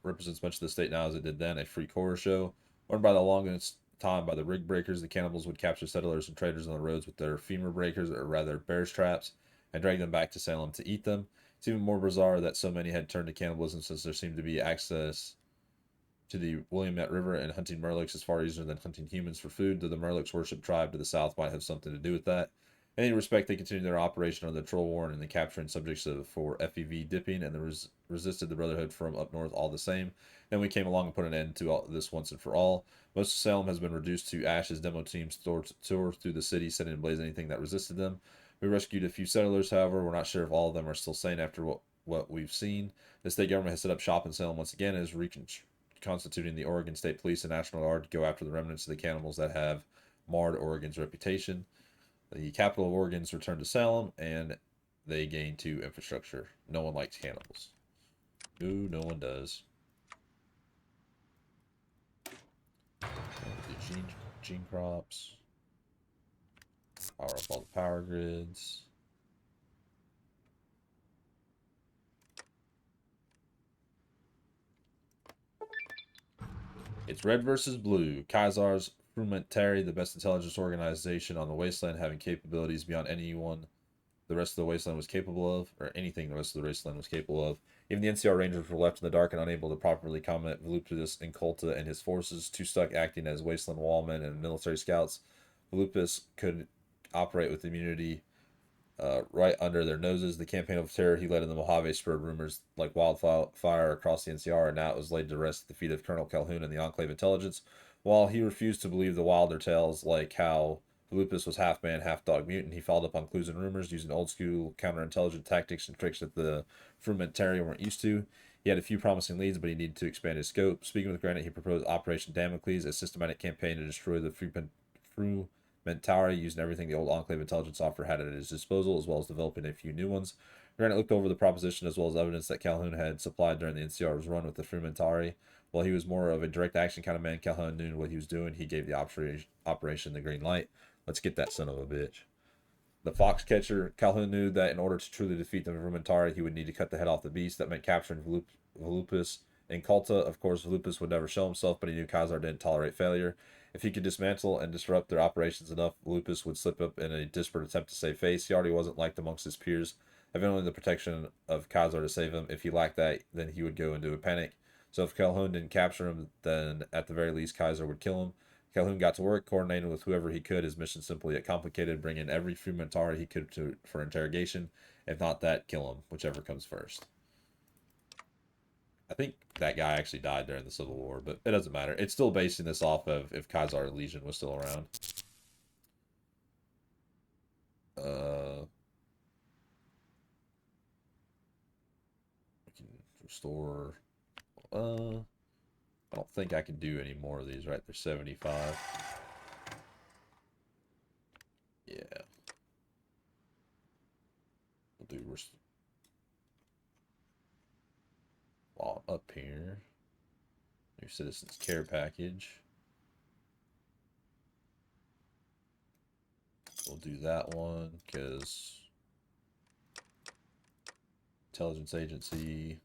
represents much of the state now as it did then, a freak horror show. Run by the longest time by the rig breakers, the cannibals would capture settlers and traders on the roads with their femur breakers, or rather bear's traps, and drag them back to Salem to eat them. It's even more bizarre that so many had turned to cannibalism, since there seemed to be access to the Willamette River, and hunting Murlocs is far easier than hunting humans for food, though the Murlocs worship tribe to the south might have something to do with that. In any respect, they continued their operation under the Troll War and the capturing subjects for FEV dipping, and resisted the Brotherhood from up north all the same. Then we came along and put an end to all this once and for all. Most of Salem has been reduced to ash as demo teams tour through the city, setting ablaze anything that resisted them. We rescued a few settlers, however. We're not sure if all of them are still sane after what we've seen. The state government has set up shop in Salem once again and is reconstituting the Oregon State Police and National Guard to go after the remnants of the cannibals that have marred Oregon's reputation. The capital of Oregon's returned to Salem, and they gain 2 infrastructure. No one likes cannibals. Ooh, no one does. The gene crops. Power up all the power grids. It's red versus blue. Kaiser's Frumentary, the best intelligence organization on the Wasteland, having capabilities beyond anyone the rest of the Wasteland was capable of, or anything the rest of the Wasteland was capable of. Even the NCR Rangers were left in the dark and unable to properly combat Volupus Inculta and his forces, too stuck acting as Wasteland wallmen and military scouts. Volupus could operate with immunity right under their noses. The campaign of terror he led in the Mojave spurred rumors like wildfire across the NCR, and now it was laid to rest at the feet of Colonel Calhoun and the Enclave Intelligence. While he refused to believe the wilder tales, like how Lupus was half man, half dog mutant, he followed up on clues and rumors using old school counterintelligence tactics and tricks that the Frumentary weren't used to. He had a few promising leads, but he needed to expand his scope. Speaking with Granite, he proposed Operation Damocles, a systematic campaign to destroy the Frumentary, using everything the old Enclave Intelligence officer had at his disposal, as well as developing a few new ones. Granite looked over the proposition as well as evidence that Calhoun had supplied during the NCR's run with the Frumentary. While he was more of a direct action kind of man, Calhoun knew what he was doing. He gave the operation the green light. Let's get that son of a bitch. The Foxcatcher. Calhoun knew that in order to truly defeat the Frumentary, he would need to cut the head off the beast. That meant capturing Volupus Inculta. Of course, Volupus would never show himself, but he knew Kaiser didn't tolerate failure. If he could dismantle and disrupt their operations enough, Volupus would slip up in a desperate attempt to save face. He already wasn't liked amongst his peers, having only the protection of Kaiser to save him. If he lacked that, then he would go into a panic. So if Calhoun didn't capture him, then at the very least Kaiser would kill him. Calhoun got to work, coordinating with whoever he could. His mission simply yet complicated, bring in every Frumentary he could for interrogation. If not that, kill him, whichever comes first. I think that guy actually died during the Civil War, but it doesn't matter. It's still basing this off of if Kaiser Legion was still around. We can restore. I don't think I can do any more of these, right? They're 75. Yeah. We'll do while I'm up here. New Citizens Care Package. We'll do that one because Intelligence Agency.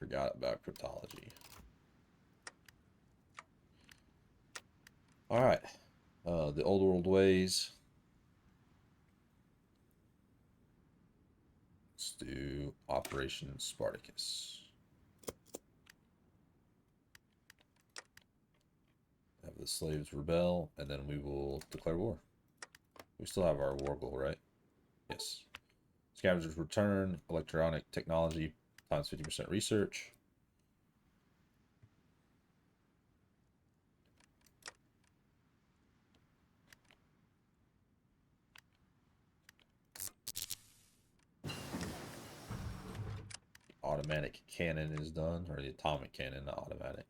Forgot about cryptology. All right. The old world ways. Let's do Operation Spartacus. Have the slaves rebel, and then we will declare war. We still have our war goal, right? Yes. Scavengers return, electronic technology times 50% research. Automatic cannon is done, or the atomic cannon, not automatic.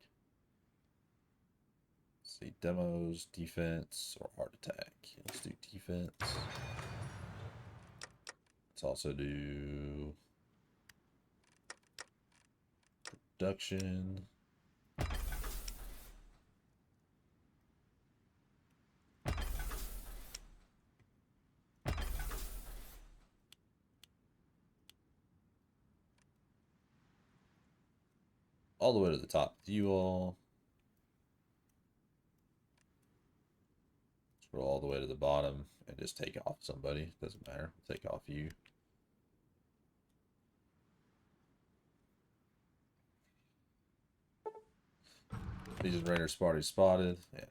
Let's see, demos, defense, or hard attack. Let's do defense. Let's also do production. All the way to the top. You all. Scroll all the way to the bottom and just take off somebody. Doesn't matter. Take off you. Legion Raider Sparty spotted. Yeah.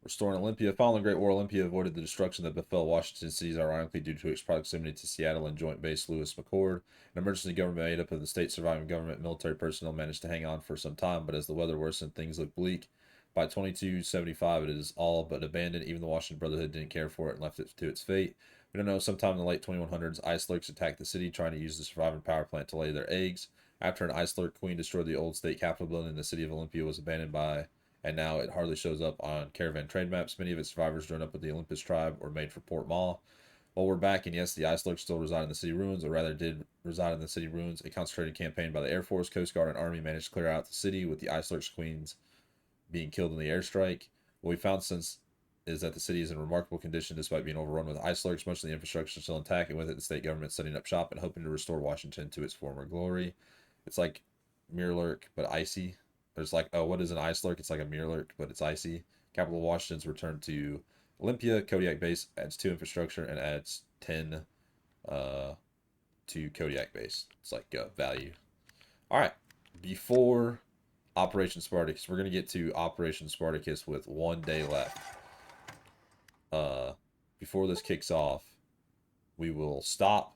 Restoring Olympia. Following the Great War, Olympia avoided the destruction that befell Washington cities, ironically due to its proximity to Seattle and Joint Base Lewis McChord. An emergency government made up of the state surviving government military personnel managed to hang on for some time, but as the weather worsened, things looked bleak. By 2275, it is all but abandoned. Even the Washington Brotherhood didn't care for it and left it to its fate. We don't know, sometime in the late 2100s, ice lurks attacked the city, trying to use the surviving power plant to lay their eggs. After an ice lurk queen destroyed the old state capitol building, the city of Olympia was abandoned by, and now it hardly shows up on caravan trade maps. Many of its survivors joined up with the Olympus tribe or made for Port Maw. Well, we're back, and yes, the ice lurks still reside in the city ruins, or rather did reside in the city ruins. A concentrated campaign by the Air Force, Coast Guard, and Army managed to clear out the city, with the ice lurks queens being killed in the airstrike. What we found since is that the city is in remarkable condition despite being overrun with ice lurks. Much of the infrastructure is still intact, and with it, the state government setting up shop and hoping to restore Washington to its former glory. It's like Mirror but icy. There's like, oh, what is an ice lurk? It's like a Mirror, but it's icy. Capital Washington's returned to Olympia. Kodiak base adds 2 infrastructure and adds 10 to Kodiak base. It's like value. All right. Before Operation Spartacus, we're going to get to Operation Spartacus with 1 day left. Before this kicks off, we will stop,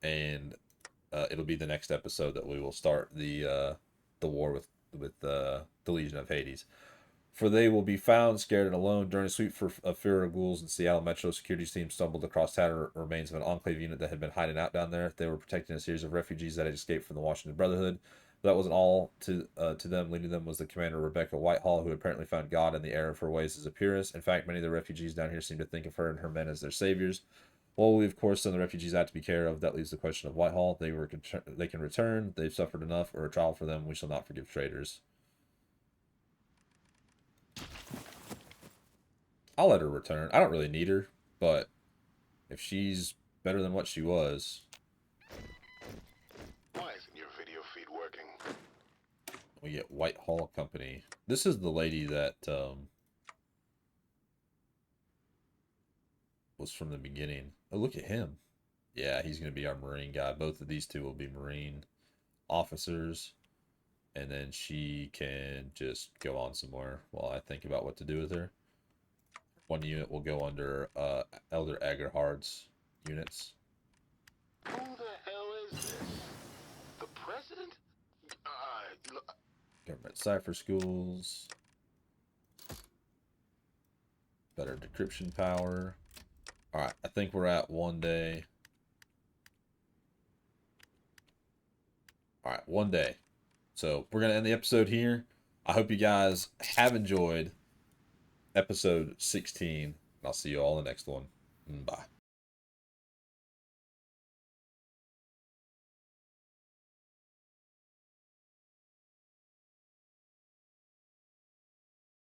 and it'll be the next episode that we will start the war with the Legion of Hades. For they will be found scared and alone. During a sweep of fear of ghouls in Seattle Metro, security team stumbled across tattered remains of an Enclave unit that had been hiding out down there. They were protecting a series of refugees that had escaped from the Washington Brotherhood. But that wasn't all to them. Leading them was the commander Rebecca Whitehall, who apparently found God in the error of her ways as a purist. In fact, many of the refugees down here seem to think of her and her men as their saviors. Well, we of course send the refugees out to be care of. That leaves the question of Whitehall. They can return. They've suffered enough, or a trial for them. We shall not forgive traitors. I'll let her return. I don't really need her, but if she's better than what she was, Why isn't your video feed working? we get Whitehall Company. This is the lady that was from the beginning. Oh, look at him. Yeah, he's going to be our Marine guy. Both of these two will be Marine officers. And then she can just go on somewhere while I think about what to do with her. 1 unit will go under Elder Agerhard's units. Who the hell is this? The president? Look, Government cipher schools. Better decryption power. Alright, I think we're at 1 day. Alright, 1 day. So we're going to end the episode here. I hope you guys have enjoyed episode 16. I'll see you all in the next one. Bye.